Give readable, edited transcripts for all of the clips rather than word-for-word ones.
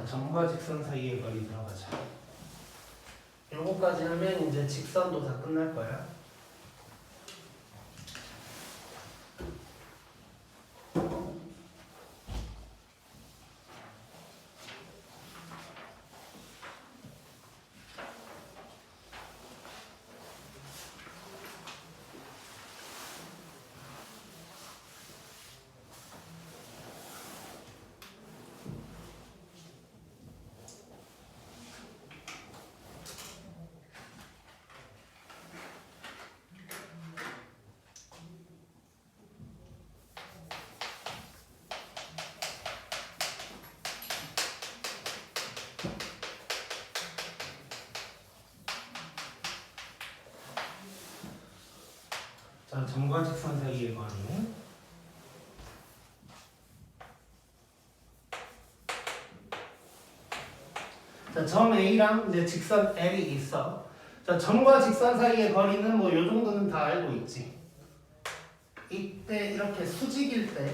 점과 직선 사이의 거리 들어가자. 요거까지 하면 이제 직선도 다 끝날 거야. 자, 점과 직선 사이의 거리. 자, 점 A랑 이제 직선 L이 있어. 자, 점과 직선 사이의 거리는 뭐 요 정도는 다 알고 있지. 이때 이렇게 수직일 때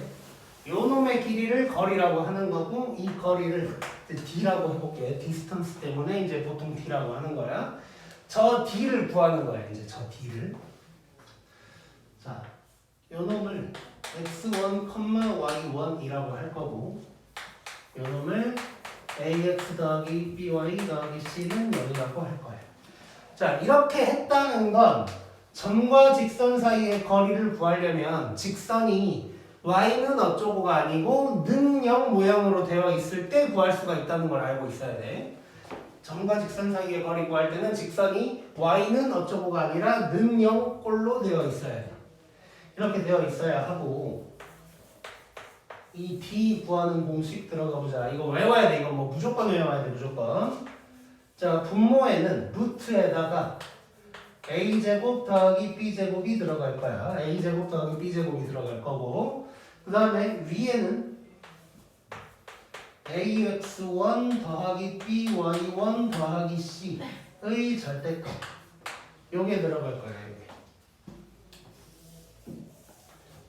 요 놈의 길이를 거리라고 하는 거고, 이 거리를 이제 D라고 해볼게. 디스턴스 때문에 이제 보통 D라고 하는 거야. 저 D를 구하는 거야. 이제 저 D를. 자, 요 놈을 x1, y1이라고 할 거고, 요 놈을 ax 더하기 by 더하기 c는 여기라고 할 거예요. 자, 이렇게 했다는 건 점과 직선 사이의 거리를 구하려면 직선이 y는 어쩌고가 아니고 는0 모양으로 되어 있을 때 구할 수가 있다는 걸 알고 있어야 돼. 점과 직선 사이의 거리 구할 때는 직선이 y는 어쩌고가 아니라 는0 꼴로 되어 있어야 돼. 이렇게 되어 있어야 하고, 이 D 구하는 공식 들어가 보자. 이거 외워야 돼. 이거 뭐 무조건 외워야 돼. 무조건. 자, 분모에는 루트에다가 a제곱 더하기 b제곱이 들어갈 거야. a제곱 더하기 b제곱이 들어갈 거고, 그 다음에 위에는 ax1 더하기 by1 더하기 c의 절대값, 요게 들어갈 거야.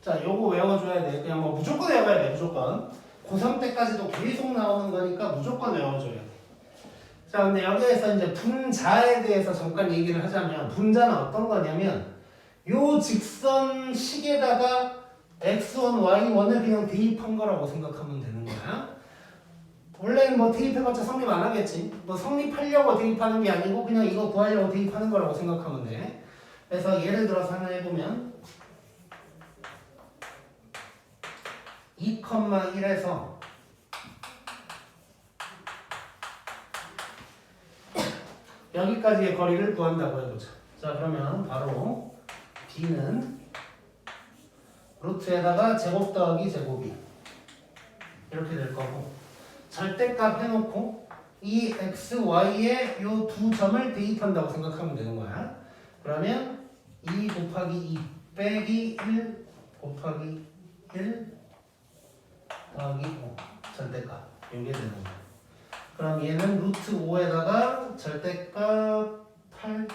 자, 요거 외워줘야 돼. 그냥 뭐 무조건 외워야 돼. 무조건. 고3 때까지도 계속 나오는 거니까 무조건 외워줘야 돼. 자, 근데 여기에서 이제 분자에 대해서 잠깐 얘기를 하자면, 분자는 어떤 거냐면 요 직선식에다가 x1, y1을 그냥 대입한 거라고 생각하면 되는 거야. 원래는 뭐 대입해봤자 성립 안 하겠지. 뭐 성립하려고 대입하는 게 아니고 그냥 이거 구하려고 대입하는 거라고 생각하면 돼. 그래서 예를 들어서 하나 해보면 2,1에서 여기까지의 거리를 구한다고 해보자. 자, 그러면 바로 B는 루트에다가 제곱 더하기 제곱이 이렇게 될 거고, 절대값 해놓고 이 x, y에 요 두 점을 대입한다고 생각하면 되는 거야. 그러면 2 곱하기 2 빼기 1 곱하기 1 더하기 5 절대값 이게 되는 거야. 그럼 얘는 루트 5에다가 절대값 8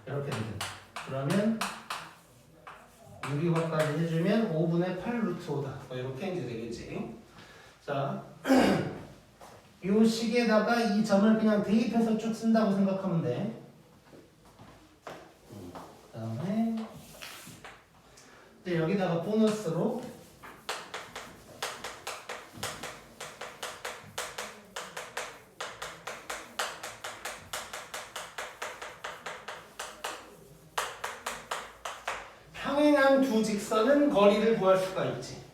이렇게 되겠다. 그러면 유리화까지 해주면 5분의 8 루트 5다. 이렇게 이제 되겠지. 자, 이 식에다가 이 점을 그냥 대입해서 쭉 쓴다고 생각하면 돼. 그 다음에 여기다가 보너스로 평행한 두 직선은 거리를 구할 수가 있지.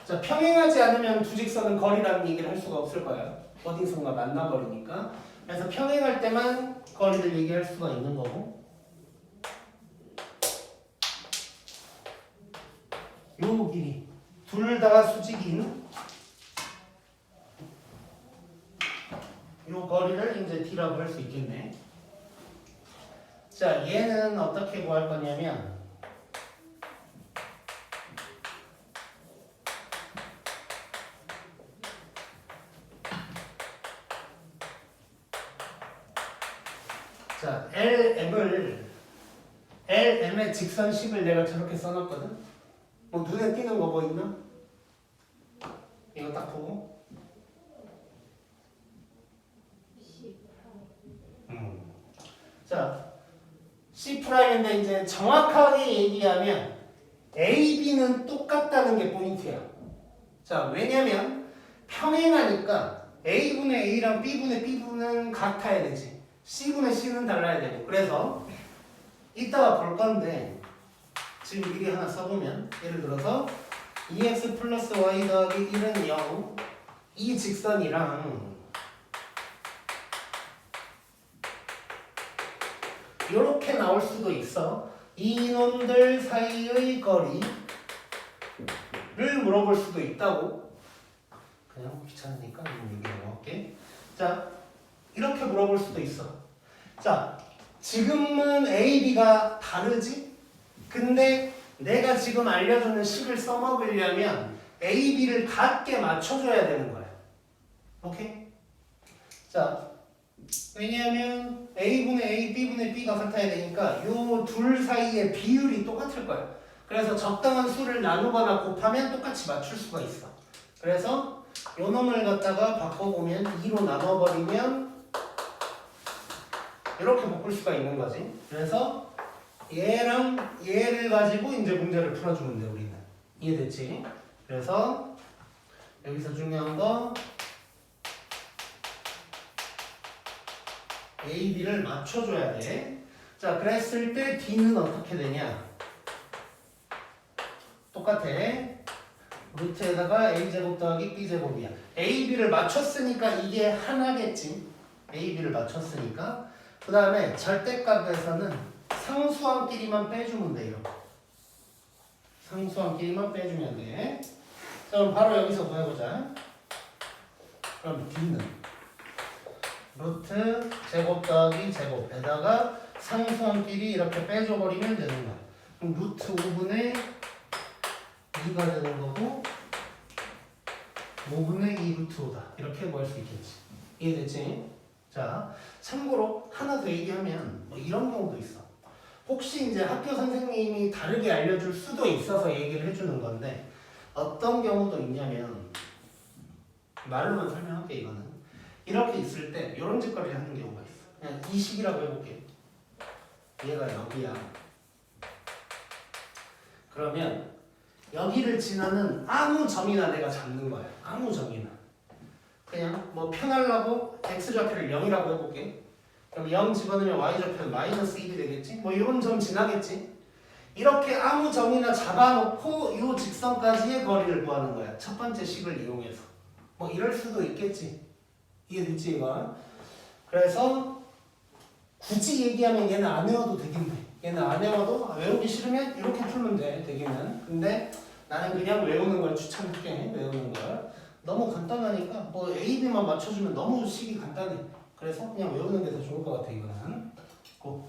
자, 평행하지 않으면 두 직선은 거리라는 얘기를 할 수가 없을 거야. 어디선가 만나버리니까. 그래서 평행할 때만 거리를 얘기할 수가 있는 거고, 요 길이 둘 다 수직인 요 거리를 이제 D라고 할 수 있겠네. 자, 얘는 어떻게 구할 거냐면 자, LM의 직선식을 내가 저렇게 써놨거든. 뭐 눈에 띄는 거 뭐 있나? 이거 딱 보고. 자, C'인데 이제 정확하게 얘기하면 A, B는 똑같다는 게 포인트야. 자, 왜냐면 평행하니까 A분의 A랑 B분의 B분은 같아야 되지. C분의 C는 달라야 되고. 그래서 이따가 볼 건데 지금 미리 하나 써보면 예를 들어서 2x 플러스 y 더하기 1은 0 이 직선이랑 이렇게 나올 수도 있어. 이놈들 사이의 거리를 물어볼 수도 있다고. 그냥 귀찮으니까 얘기해 볼게. 자, 이렇게 물어볼 수도 있어. 자, 지금은 A, B가 다르지? 근데 내가 지금 알려주는 식을 써먹으려면 A, B를 같게 맞춰줘야 되는 거야. 오케이? 자, 왜냐하면 A분의 A, B분의 B가 같아야 되니까 요 둘 사이의 비율이 똑같을 거야. 그래서 적당한 수를 나누거나 곱하면 똑같이 맞출 수가 있어. 그래서 요 놈을 갖다가 바꿔보면 2로 나눠버리면 이렇게 바꿀 수가 있는 거지. 그래서 얘랑 얘를 가지고 이제 문제를 풀어주면 돼, 우리는. 이해됐지? 그래서 여기서 중요한 거 A, B를 맞춰줘야 돼. 자, 그랬을 때 D는 어떻게 되냐? 똑같아. 루트에다가 A제곱 더하기 B제곱이야. A, B를 맞췄으니까 이게 하나겠지. A, B를 맞췄으니까. 그 다음에 절대값에서는 상수함끼리만 빼주면 돼요. 상수함끼리만 빼주면 돼. 자, 그럼 바로 여기서 구해보자. 그럼 D는 루트 제곱 더하기 제곱에다가 상수함끼리 이렇게 빼줘버리면 되는 거야. 그럼 루트 5분의 2가 되는 거고 5분의 2 루트 5다. 이렇게 구할 수 있겠지. 이해됐지? 자, 참고로 하나 더 얘기하면 뭐 이런 경우도 있어. 혹시 이제 학교 선생님이 다르게 알려줄 수도 있어서 얘기를 해주는 건데 어떤 경우도 있냐면 말로만 설명할게. 이거는 이렇게 있을 때 이런 짓거리를 하는 경우가 있어. 그냥 이 식이라고 해볼게. 얘가 여기야. 그러면 여기를 지나는 아무 점이나 내가 잡는 거야. 아무 점이나. 그냥 뭐 편하려고 x좌표를 0이라고 해볼게. 그럼 0 집어넣으면 y좌표는 마이너스 1이 되겠지? 뭐 이런 점 지나겠지? 이렇게 아무 점이나 잡아놓고 이 직선까지의 거리를 구하는 거야. 첫 번째 식을 이용해서. 뭐 이럴 수도 있겠지. 이해됐지 이거? 그래서 굳이 얘기하면 얘는 안 외워도 되긴 돼. 얘는 안 외워도 외우기 싫으면 이렇게 풀면 돼. 되기는. 근데 나는 그냥 외우는 걸 추천할게. 외우는 걸. 너무 간단하니까 뭐 A, B만 맞춰주면 너무 식이 간단해. 그래서 그냥 외우는 게 더 좋을 것 같아. 이거는. 고.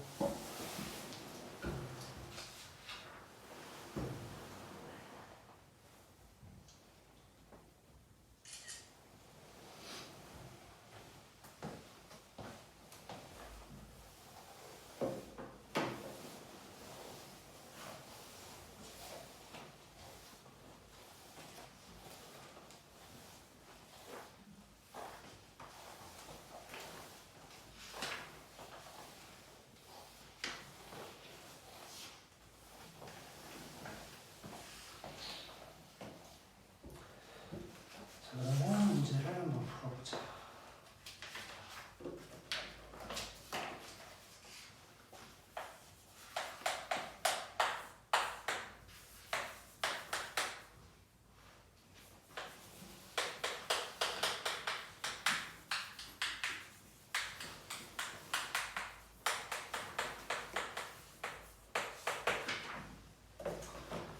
그러면 문제를 한번 풀어보자.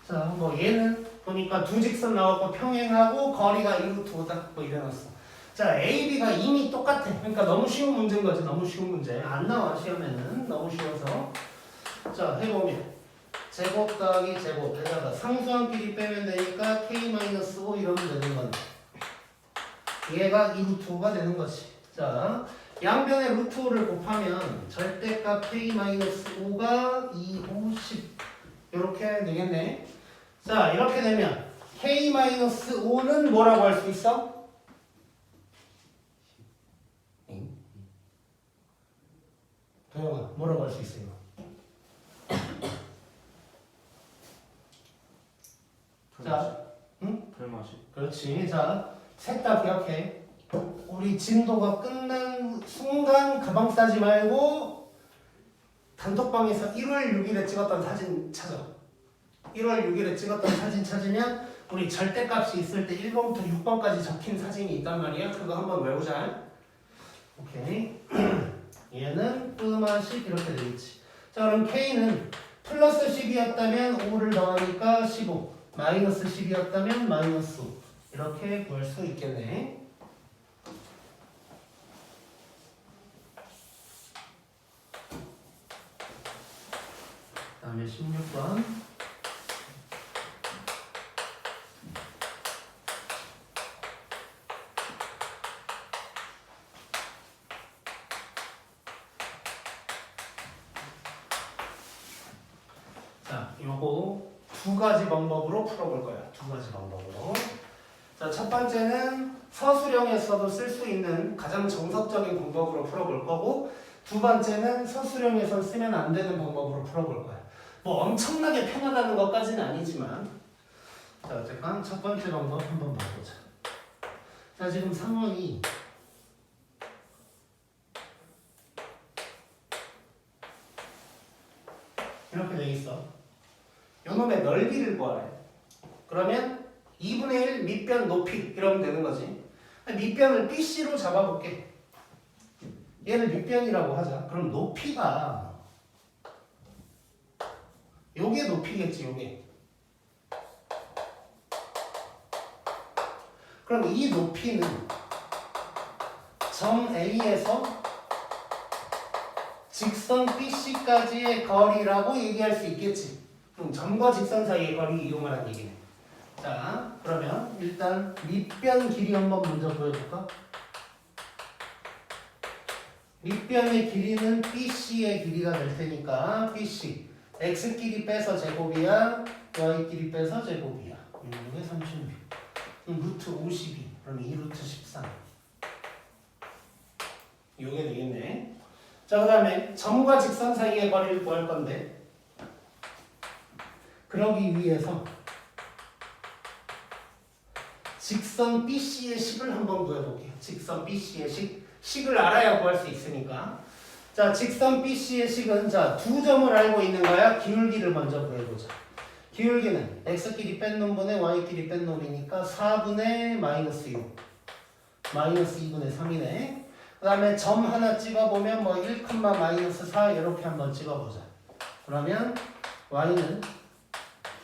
자, 뭐 얘는 보니까 두 직선 나왔고 평행하고 거리가 1루트 5다. 뭐 이래놨어. 자, A, B가 이미 똑같아. 그러니까 너무 쉬운 문제인 거지. 너무 쉬운 문제. 안 나와 시험에는. 너무 쉬워서. 자, 해보면 제곱 더하기 제곱에다가 상수함끼리 빼면 되니까 K-5 이러면 되는 건데 얘가 2루트 5가 되는 거지. 자, 양변의 루트 5를 곱하면 절대값 K-5가 2, 5, 10 이렇게 되겠네. 자, 이렇게 되면 K-5는 뭐라고 할 수 있어? 도영아, 뭐라고 할 수 있어요? 자, 응? 별맛이. 그렇지. 자, 셋 다 기억해. 우리 진도가 끝난 순간 가방 싸지 말고 단톡방에서 1월 6일에 찍었던 사진 찾아. 1월 6일에 찍었던 사진 찾으면 우리 절대값이 있을 때 1번부터 6번까지 적힌 사진이 있단 말이야. 그거 한번 외우자. 오케이. 얘는 끔하식 이렇게 되겠지. 자, 그럼 K는 플러스 10이었다면 5를 더하니까 15, 마이너스 10이었다면 마이너스 5 이렇게 구할 수 있겠네. 그 다음에 16번. 자, 요거 두 가지 방법으로 풀어볼 거야. 두 가지 방법으로. 자, 첫 번째는 서술형에서도 쓸 수 있는 가장 정석적인 방법으로 풀어볼 거고, 두 번째는 서술형에서 쓰면 안 되는 방법으로 풀어볼 거야. 뭐 엄청나게 편하다는 것까지는 아니지만, 자, 어쨌건 첫 번째 방법 한번 봐보자. 자, 지금 상황이 이렇게 돼 있어. 요놈의 넓이를 구하래. 그러면 2분의 1 밑변 높이 이러면 되는 거지. 밑변을 BC로 잡아볼게. 얘를 밑변이라고 하자. 그럼 높이가 요게 높이겠지, 요게. 그럼 이 높이는 점 A에서 직선 BC까지의 거리라고 얘기할 수 있겠지. 그럼 점과 직선 사이의 거리 이용하라는 얘기네. 자, 그러면 일단 밑변 길이 한번 먼저 보여줄까? 밑변의 길이는 BC의 길이가 될 테니까 BC X끼리 빼서 제곱이야, Y끼리 빼서 제곱이야. 이게 36. 그럼 루트 52. 그럼 2루트 13. 이게 되겠네. 자, 그 다음에 점과 직선 사이의 거리를 구할 건데, 그러기 위해서 직선 BC의 식을 한번 구해볼게요. 직선 BC의 식을 알아야 구할 수 있으니까. 자, 직선 BC의 식은 자, 두 점을 알고 있는 거야. 기울기를 먼저 구해보자. 기울기는 x끼리 뺀 놈분의 y끼리 뺀 놈이니까 4분의 마이너스 6 마이너스 2분의 3이네. 그 다음에 점 하나 찍어보면 뭐 1, 마이너스 4 이렇게 한번 찍어보자. 그러면 y는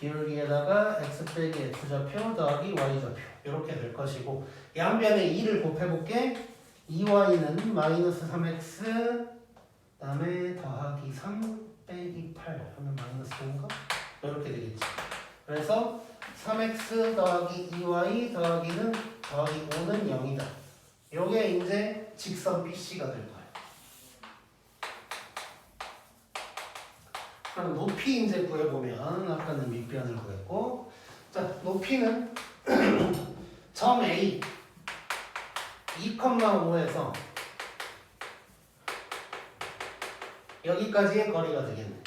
기울기에다가 x 빼기 x좌표 더하기 y좌표 이렇게 될 것이고, 양변에 2를 곱해볼게. 2y는 마이너스 3x 그 다음에 더하기 3 빼기 8 하면 마이너스 5인가? 이렇게 되겠지. 그래서 3x 더하기 2y 더하기는 더하기 5는 0이다. 요게 이제 직선 BC가 될 거야. 그럼 높이 이제 구해보면 아까는 밑변을 구했고, 자, 높이는 점 A 2,5에서 여기까지의 거리가 되겠네.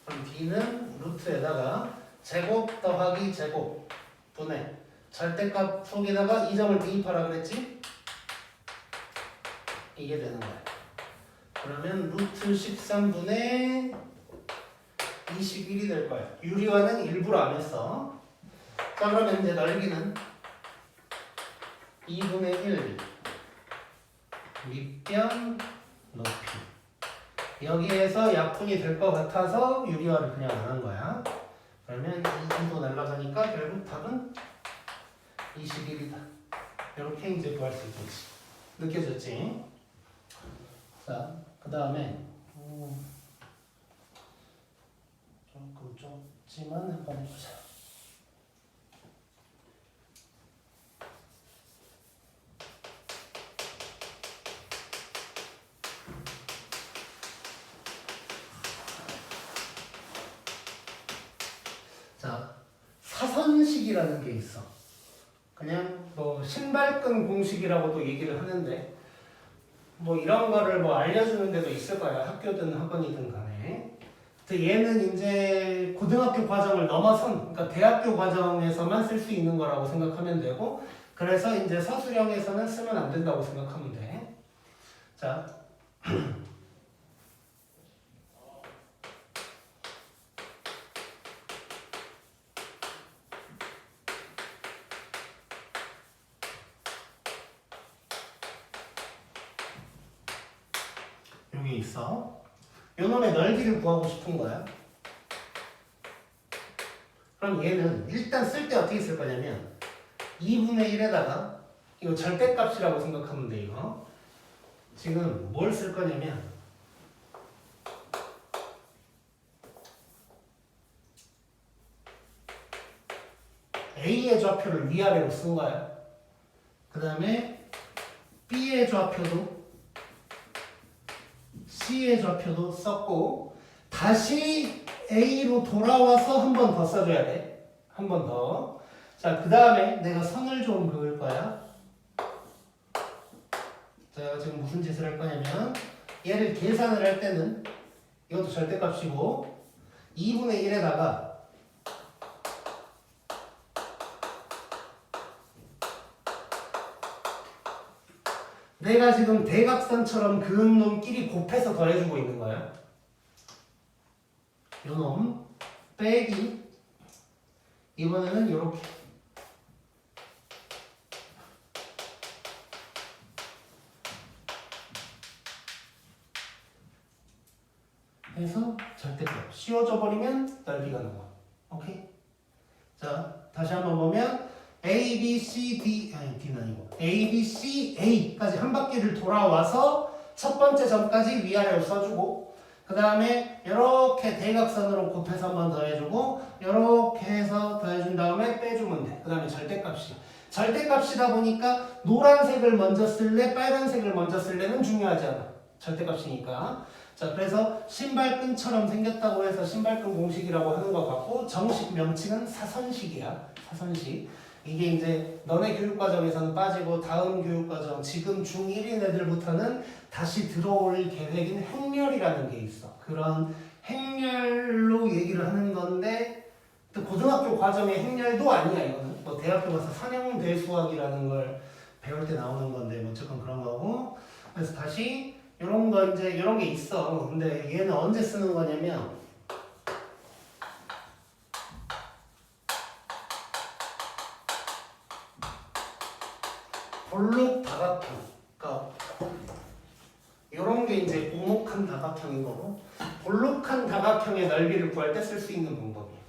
그럼 D는 루트에다가 제곱 더하기 제곱 분의 절대값 속에다가 이 점을 대입하라 그랬지? 이게 되는 거야. 그러면 루트 13분의 21이 될 거야. 유리화는 일부러 안 했어. 자, 그러면 이제 넓이는 2분의 1 밑변 높이. 여기에서 약분이 될 것 같아서 유리화를 그냥 안 한 거야. 그러면 2도 날라가니까 결국 답은 21이다. 이렇게 이제 구할 수 있겠지. 느껴졌지? 자, 그 다음에 조금 좁지만 한번 해보자. 자, 사선식이라는 게 있어. 그냥 뭐 신발끈 공식이라고도 얘기를 하는데 뭐 이런 거를 뭐 알려주는 데도 있을 거야. 학교든 학원이든 간에. 얘는 이제 고등학교 과정을 넘어선, 그러니까 대학교 과정에서만 쓸 수 있는 거라고 생각하면 되고, 그래서 이제 서술형에서는 쓰면 안 된다고 생각하면 돼. 자. 여기 있어. 요 놈의 넓이를 구하고 싶은 거야. 그럼 얘는 일단 쓸 때 어떻게 쓸 거냐면 2분의 1에다가 이거 절대값이라고 생각하면 돼. 이거 지금 뭘 쓸 거냐면 A의 좌표를 위아래로 쓴 거야. 그 다음에 B의 좌표도 C의 좌표도 썼고 다시 A로 돌아와서 한 번 더 써줘야 돼. 한 번 더. 자, 그 다음에 내가 선을 좀 그을 거야. 자, 지금 무슨 짓을 할 거냐면 얘를 계산을 할 때는 이것도 절대값이고 2분의 1에다가 내가 지금 대각선처럼 그은 놈끼리 곱해서 더해주고 있는 거야. 요 놈 빼기 이번에는 요렇게 해서 절대값 씌워져 버리면 넓이가 나와. 오케이? 자, 다시 한번 보면 A, B, C, D, 아니 D는 아니고 A, B, C, A까지 한 바퀴를 돌아와서 첫 번째 점까지 위아래로 써주고 그 다음에 이렇게 대각선으로 곱해서 한 번 더해주고 이렇게 해서 더해준 다음에 빼주면 돼. 그 다음에 절대값이 절대값이다 보니까 노란색을 먼저 쓸래 빨간색을 먼저 쓸래는 중요하지 않아. 절대값이니까. 자, 그래서 신발끈처럼 생겼다고 해서 신발끈 공식이라고 하는 것 같고 정식 명칭은 사선식이야. 사선식. 이게 이제 너네 교육과정에서는 빠지고 다음 교육과정 지금 중1인 애들부터는 다시 들어올 계획인 행렬이라는 게 있어. 그런 행렬로 얘기를 하는 건데 또 고등학교 과정의 행렬도 아니야. 이거는 뭐 대학교 가서 선형대수학이라는 걸 배울 때 나오는 건데 뭐 어쨌건 그런 거고. 그래서 다시 이런 거 이제 이런 게 있어. 근데 얘는 언제 쓰는 거냐면 볼록 다각형. 그러니까 이런 게 이제 오목한 다각형인 거고 볼록한 다각형의 넓이를 구할 때 쓸 수 있는 방법이에요.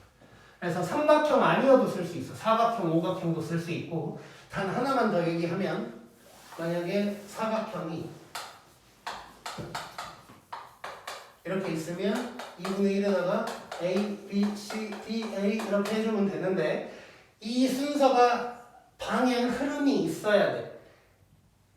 그래서 삼각형 아니어도 쓸 수 있어. 사각형, 오각형도 쓸 수 있고 단 하나만 더 얘기하면 만약에 사각형이 이렇게 있으면 2분의 1에다가 A, B, C, D, A 이렇게 해주면 되는데 이 순서가 방향 흐름이 있어야 돼.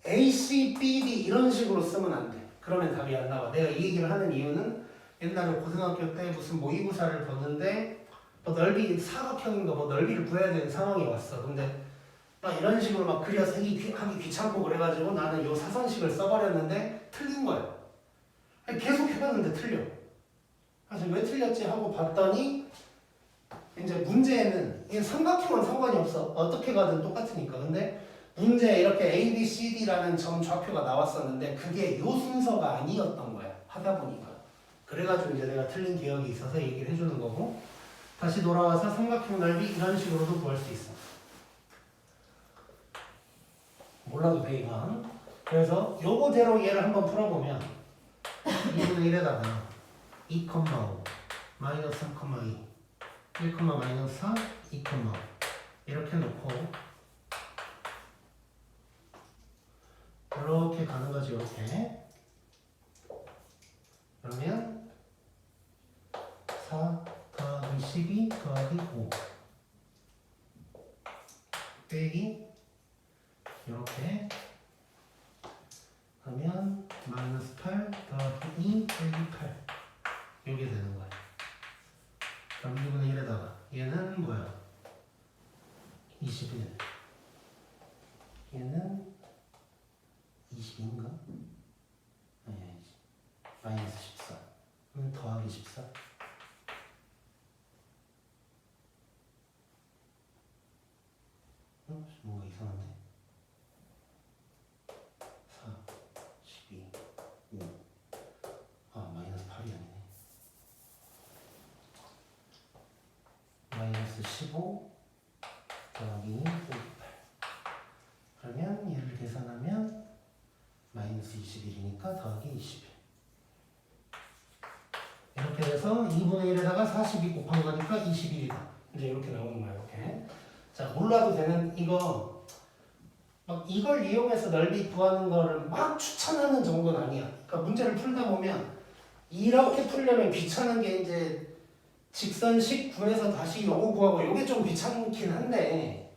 A, C, B, D 이런 식으로 쓰면 안 돼. 그러면 답이 안 나와. 내가 이 얘기를 하는 이유는 옛날에 고등학교 때 무슨 모의고사를 보는데 뭐 넓이 사각형인가 뭐 넓이를 구해야 되는 상황이 왔어. 근데 막 이런 식으로 막 그려서 하기 귀찮고 그래가지고 나는 요 사선식을 써버렸는데 틀린 거야. 계속 해봤는데 틀려. 그래서 왜 틀렸지 하고 봤더니 이제 문제는 이게 삼각형은 상관이 없어. 어떻게 가든 똑같으니까. 근데 문제에 이렇게 A, B, C, D라는 점 좌표가 나왔었는데 그게 요 순서가 아니었던 거야. 하다 보니까. 그래가지고 이제 내가 틀린 기억이 있어서 얘기를 해주는 거고 다시 돌아와서 삼각형 넓이 이런 식으로도 구할 수 있어. 몰라도 돼 이건. 그래서 요거대로 얘를 한번 풀어보면 2분의 1에다가 2,5 마이너스 3,2 1, 마이너스 4 2, 이렇게 놓고 이렇게 가는 거지. 이렇게 그러면 4 더하기 12 더하기 5 빼기 이렇게 그러면 마이너스 8 더하기 2 빼기 8 이게 되는 거야. 그럼 2분의 1에다가 얘는 뭐야? 21. 얘는 22인가? 아니, 마이너스 14. 더하기 14. 뭔가 이상한데? 4, 12, 5. 마이너스 8이 아니네. 마이너스 15 더하기 58. 그러면 얘를 계산하면 마이너스 21이니까 더하기 21. 이렇게 돼서 2분의 1에다가 42 곱한 거니까 21이다. 이제 이렇게 나오는 거야, 이렇게. 자, 몰라도 되는 이거 막 이걸 이용해서 넓이 구하는 거를 막 추천하는 정도는 아니야. 그러니까 문제를 풀다 보면 이렇게 풀려면 귀찮은 게 이제 직선식 구해서 다시 요거 구하고 요게 좀 귀찮긴 한데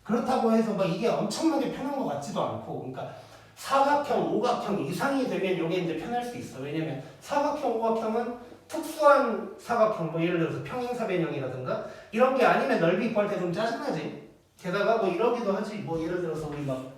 그렇다고 해서 막 이게 엄청나게 편한 것 같지도 않고 그러니까 사각형, 오각형 이상이 되면 요게 이제 편할 수 있어. 왜냐면 사각형, 오각형은 특수한 사각형, 뭐 예를 들어서 평행사변형이라든가 이런 게 아니면 넓이 구할 때 좀 짜증나지. 게다가 뭐 이러기도 하지. 뭐 예를 들어서 우리 뭐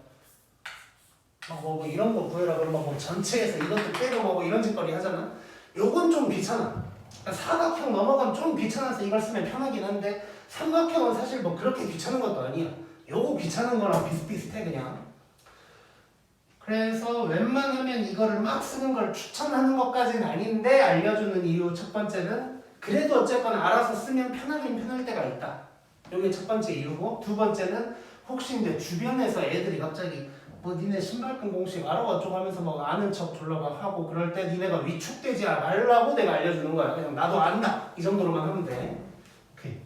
이런 거 구해라 그러면 뭐 전체에서 이것도 빼고 뭐 이런 짓거리 하잖아. 요건 좀 귀찮아. 그러니까 사각형 넘어가면 좀 귀찮아서 이걸 쓰면 편하긴 한데 삼각형은 사실 뭐 그렇게 귀찮은 것도 아니야. 요거 귀찮은 거랑 비슷비슷해 그냥. 그래서 웬만하면 이거를 막 쓰는 걸 추천하는 것까지는 아닌데 알려주는 이유 첫 번째는 그래도 어쨌거나 알아서 쓰면 편하긴 편할 때가 있다. 이게 첫 번째 이유고 두 번째는 혹시 이제 주변에서 애들이 갑자기 뭐 니네 신발끈 공식 알아 어쩌고 하면서 뭐 아는 척 둘러가 하고 그럴 때 니네가 위축되지 말라고 내가 알려주는 거야. 그냥 나도 안다 이 정도로만 하면 돼. 오케이.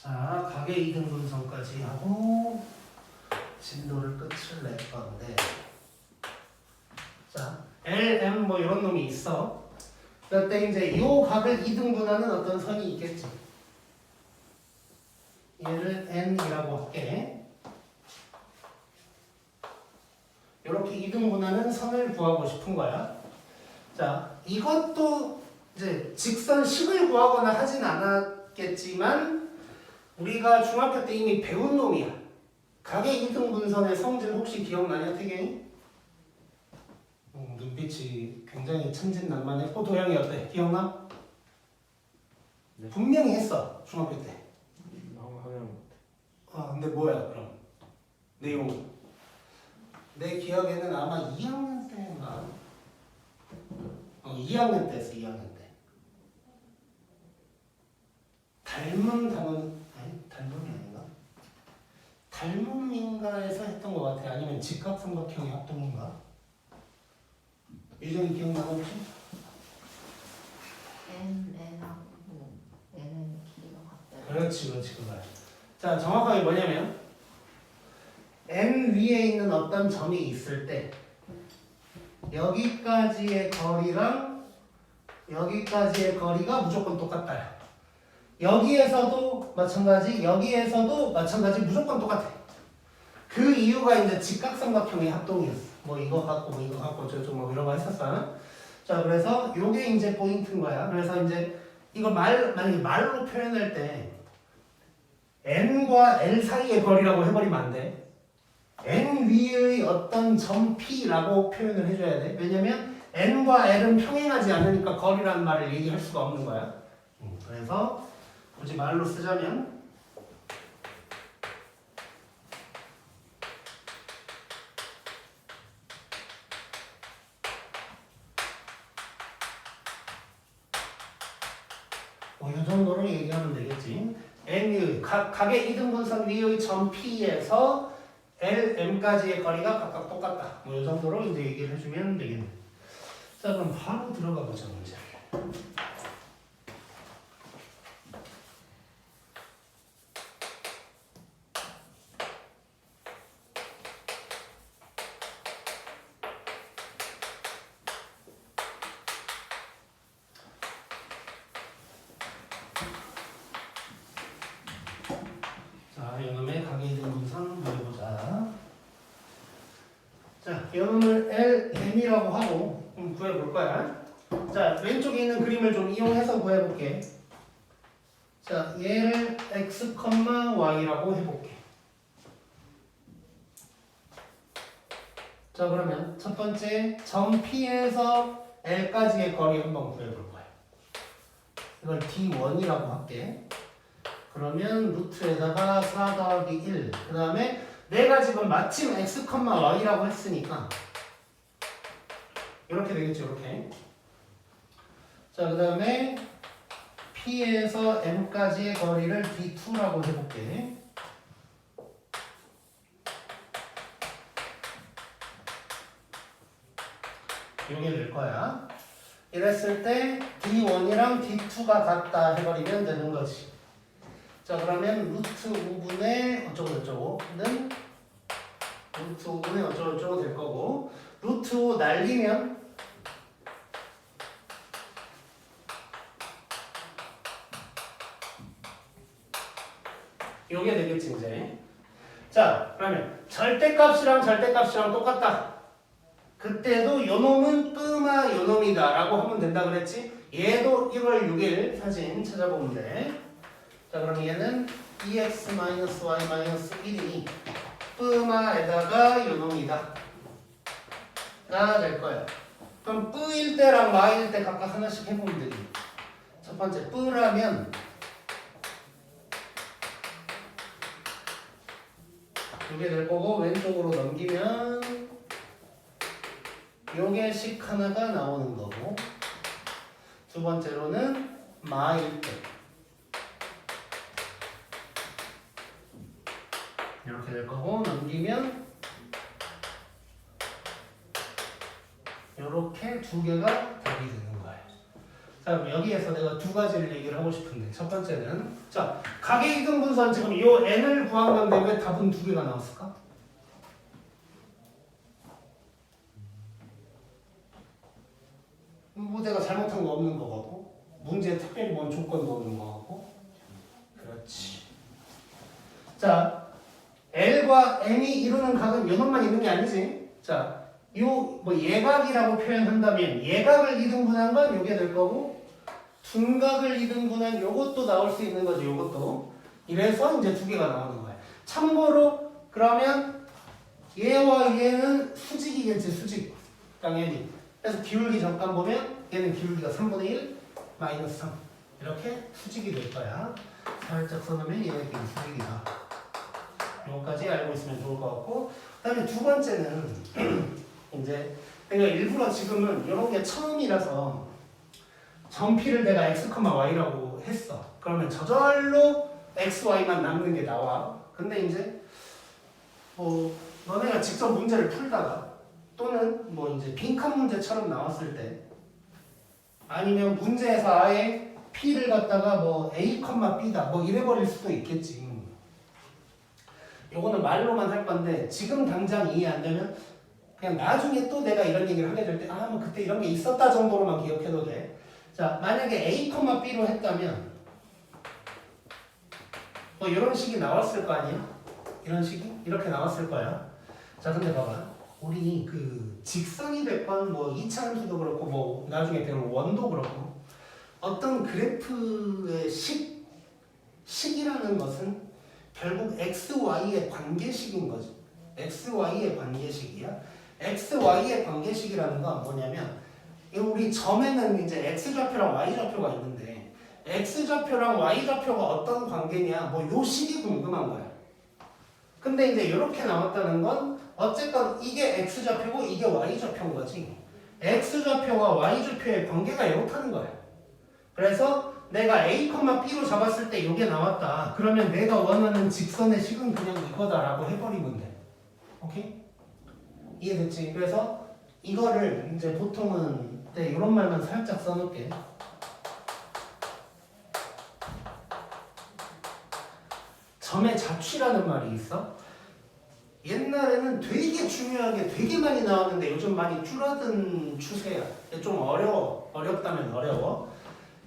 자, 가계 2등 분석까지 하고 진도를 끝을 낼 건데 자, L, M 뭐 이런 놈이 있어. 그때 이제 요 각을 2등분하는 어떤 선이 있겠지. 얘를 N이라고 할게. 이렇게 2등분하는 선을 구하고 싶은 거야. 자, 이것도 이제 직선식을 구하거나 하진 않았겠지만 우리가 중학교 때 이미 배운 놈이야. 가계 2등분선의 성질 혹시 기억나냐, 태경이? 눈빛이 굉장히 천진난만했고 도형이 어때? 기억나? 네. 분명히 했어, 중학교 때. 하면 근데 뭐야, 그럼? 내용은? 내 기억에는 아마 2학년 때인가? 2학년 때 했어, 2학년 때. 닮음이 아닌가? 닮음인가에서 했던 것 같아. 아니면 직각삼각형의 합동인가? 유정이 기억나나 혹시? N하고 N은 길이가 같다. 그렇지 그거야. 자, 정확하게 뭐냐면 N 위에 있는 어떤 점이 있을 때 여기까지의 거리랑 여기까지의 거리가 무조건 똑같다. 여기에서도 마찬가지, 여기에서도 마찬가지, 무조건 똑같아. 그 이유가 이제 직각삼각형의 합동이었어. 뭐 이거 갖고 뭐 이거 갖고 저쪽 뭐 이런 거 했었어. 자, 그래서 요게 이제 포인트인 거야. 그래서 이제 이거 만약에 말로 표현할 때 N과 L 사이의 거리라고 해버리면 안 돼. N 위의 어떤 점 P라고 표현을 해줘야 돼. 왜냐면 N과 L은 평행하지 않으니까 거리라는 말을 얘기할 수가 없는 거야. 그래서 굳이 말로 쓰자면 뭐 이 정도로 얘기하면 되겠지. N의 각의 이등분선 위의 점 P에서 LM까지의 거리가 각각 똑같다. 뭐 이 정도로 이제 얘기를 해주면 되겠네. 자, 그럼 바로 들어가 보자, 문제. 자, 이놈의 각의 이등분선 구해보자. 자, 이놈을 LM이라고 하고 구해볼 거야. 자, 왼쪽에 있는 그림을 좀 이용해서 구해볼게. 자, 얘를 x, y라고 해볼게. 자, 그러면 첫 번째 점 P에서 L까지의 거리 한번 구해볼 거야. 이걸 D1이라고 할게. 그러면 루트에다가 4 더하기 1. 그 다음에 내가 지금 마침 x, y라고 했으니까 이렇게 되겠죠, 이렇게. 자, 그 다음에 P에서 M까지의 거리를 D2라고 해볼게. 이게 될 거야. 이랬을 때 D1이랑 D2가 같다 해버리면 되는 거지. 자, 그러면 루트 5분의 어쩌고저쩌고는 루트 5분의 어쩌고저쩌고 될 거고, 루트 5 날리면 요게 되겠지, 이제. 자, 그러면 절대값이랑 절대값이랑 똑같다. 그때도 요놈은 끔아 요놈이다 라고 하면 된다 그랬지. 얘도 1월 6일 사진 찾아보면 돼. 자, 그럼 얘는 2x-y-1이 끔아에다가 요놈이다 가 될 거야. 그럼 뿌일 때랑 마일 때 각각 하나씩 해보면 되지. 첫 번째 뿌라면 요게 될 거고, 왼쪽으로 넘기면 요게 식 하나가 나오는 거고, 두 번째로는 마일 때 이렇게 될 거고, 넘기면 이렇게 두 개가 답이 되는 거예요. 자, 그럼 여기에서 내가 두 가지를 얘기를 하고 싶은데, 첫 번째는 자, 각의 이등분선 지금 요 n을 구한 건데 왜 답은 두 개가 나왔을까? 뭐 내가 잘못한 거 없는 거고, 문제에 특별히 뭔 조건도 없는 거고. 그렇지. 자, L과 N이 이루는 각은 요놈만 있는 게 아니지. 자, 요 뭐 예각이라고 표현한다면 예각을 이등분한 건 요게 될 거고, 둔각을 이등분한 요것도 나올 수 있는 거지, 요것도. 이래서 이제 두 개가 나오는 거야. 참고로 그러면 얘와 얘는 수직이겠지, 수직. 당연히. 그래서 기울기 잠깐 보면 얘는 기울기가 3분의 1 마이너스 3 이렇게 수직이 될 거야. 살짝 써놓으면 얘는 수직이다. 요거까지 알고 있으면 좋을 것 같고, 그 다음에 두 번째는 이제 내가 일부러 지금은 이런 게 처음이라서 점피를 내가 x, y라고 했어. 그러면 저절로 x, y만 남는 게 나와. 근데 이제 뭐 너네가 직접 문제를 풀다가 또는 뭐 이제 빈칸 문제처럼 나왔을 때, 아니면 문제에서 아예 p를 갖다가 뭐 a, b다 뭐 이래버릴 수도 있겠지. 요거는 말로만 할 건데 지금 당장 이해 안 되면 그냥 나중에 또 내가 이런 얘기를 하게 될 때 아 뭐 그때 이런 게 있었다 정도로만 기억해도 돼. 자, 만약에 a, b로 했다면 뭐 이런 식이 나왔을 거 아니야? 이런 식이 이렇게 나왔을 거야. 자, 근데 봐봐. 우리 그 직선이 됐건 뭐 2차 함수도 그렇고 뭐 나중에 배울 원도 그렇고 어떤 그래프의 식이라는 것은 결국 x, y의 관계식인 거지. x, y의 관계식이야. x, y의 관계식이라는 건 뭐냐면 우리 점에는 이제 x 좌표랑 y 좌표가 있는데 x 좌표랑 y 좌표가 어떤 관계냐 뭐 요 식이 궁금한 거야. 근데 이제 이렇게 나왔다는 건 어쨌건 이게 x 좌표고 이게 y 좌표인 거지. x 좌표와 y 좌표의 관계가 이렇다는 거야. 그래서 내가 A, B로 잡았을 때 이게 나왔다. 그러면 내가 원하는 직선의 식은 그냥 이거다라고 해버리면 돼. 오케이? 이해됐지? 그래서 이거를 이제 보통은 이런 말만 살짝 써놓을게. 점의 자취라는 말이 있어. 옛날에는 되게 중요하게 되게 많이 나왔는데 요즘 많이 줄어든 추세야. 좀 어려워. 어렵다면 어려워.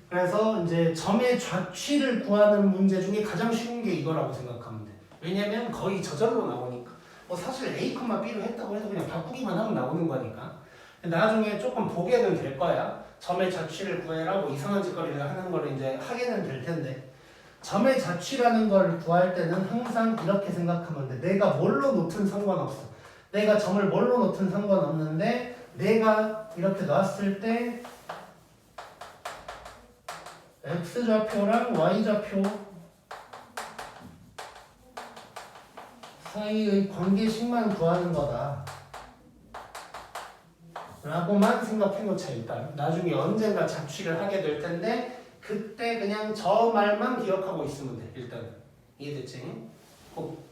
그래서 이제 점의 좌취를 구하는 문제 중에 가장 쉬운 게 이거라고 생각하면 돼. 왜냐면 거의 저절로 나오니까. 뭐 사실 A, B로 했다고 해서 그냥 바꾸기만 하면 나오는 거니까. 나중에 조금 보게는 될 거야. 점의 자취를 구해라 뭐 이상한 짓거리를 하는 걸 이제 하게는 될 텐데. 점의 자취라는 걸 구할 때는 항상 이렇게 생각하면 돼. 내가 뭘로 놓든 상관없어. 내가 점을 뭘로 놓든 상관없는데 내가 이렇게 놨을 때 X좌표랑 Y좌표 사이의 관계식만 구하는 거다 라고만 생각해 놓자. 일단 나중에 언젠가 자취를 하게 될 텐데 그때 그냥 저 말만 기억하고 있으면 돼. 일단 이해됐지? 꼭